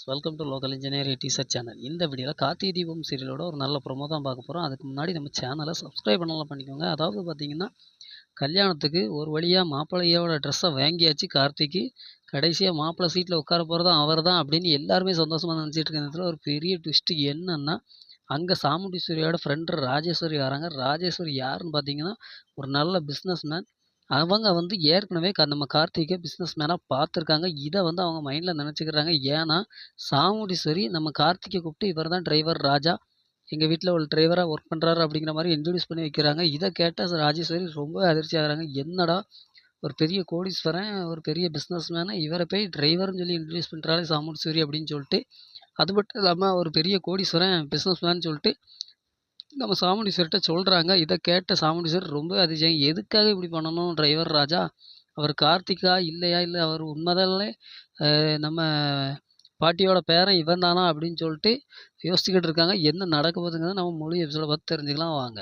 Welcome to local engineer teaser channel. இந்த வீடியோவில் கார்த்திகை தீபம் சீரியலோட ஒரு நல்ல ப்ரோமோ தான் பார்க்க போகிறோம். அதுக்கு முன்னாடி நம்ம சேனலை சப்ஸ்கிரைப் பண்ணலாம் பண்ணிக்கோங்க. அதாவது பார்த்தீங்கன்னா, கல்யாணத்துக்கு ஒரு வழியாக மாப்பிள்ளையோட ட்ரெஸ்ஸை வாங்கியாச்சு கார்த்திக்கு. கடைசியாக மாப்பிள்ளை சீட்டில் உட்கார போகிறதும் அவர் தான் அப்படின்னு எல்லாருமே சந்தோஷமாக நினச்சிட்டு இருக்க நேரத்தில் ஒரு பெரிய ட்விஸ்ட்டு என்னன்னா, அங்கே சாமுண்டீஸ்வரியோட ஃப்ரெண்டு ராஜேஸ்வரி வராங்க. ராஜேஸ்வரி யாருன்னு பார்த்தீங்கன்னா, ஒரு நல்ல பிஸ்னஸ் மேன். அவங்க ஏற்கனவே நம்ம கார்த்திகை பிஸ்னஸ் மேனாக பார்த்துருக்காங்க. இதை அவங்க மைண்டில் நினச்சிக்கிறாங்க. ஏன்னா, சாமுண்டீஸ்வரி நம்ம கார்த்திகை கூப்பிட்டு இவர் தான் டிரைவர் ராஜா, எங்கள் வீட்டில் ஒரு டிரைவராக ஒர்க் பண்ணுறாரு அப்படிங்கிற மாதிரி இன்ட்ரடியூஸ் பண்ணி வைக்கிறாங்க. இதை கேட்ட ராஜேஸ்வரி ரொம்ப அதிர்ச்சி ஆகுறாங்க. என்னடா, ஒரு பெரிய கோடீஸ்வரன், ஒரு பெரிய பிஸ்னஸ் மேனை இவரை போய் டிரைவர்னு சொல்லி இன்ட்ரடியூஸ் பண்ணுறாரு சாமுண்டீஸ்வரி அப்படின்னு சொல்லிட்டு, அது மட்டும் இல்லாமல் ஒரு பெரிய கோடீஸ்வரன் பிஸ்னஸ் மேன் சொல்லிட்டு நம்ம சாமுண்டீஸ்வரிட்ட சொல்கிறாங்க. இதை கேட்ட சாமுண்டீஸ்வரி ரொம்ப அதிர்ச்சி. எதுக்காக இப்படி பண்ணணும் டிரைவர் ராஜா? அவர் கார்த்திகா இல்லையா, இல்லை அவர் உண்மைதானே நம்ம பாட்டியோட பேரன் இவன் தானா அப்படின்னு சொல்லிட்டு யோசிச்சுக்கிட்டு இருக்காங்க. என்ன நடக்க போகுதுங்கிறத நம்ம முழு எபிசோட பார்த்து தெரிஞ்சுக்கலாம் வாங்க.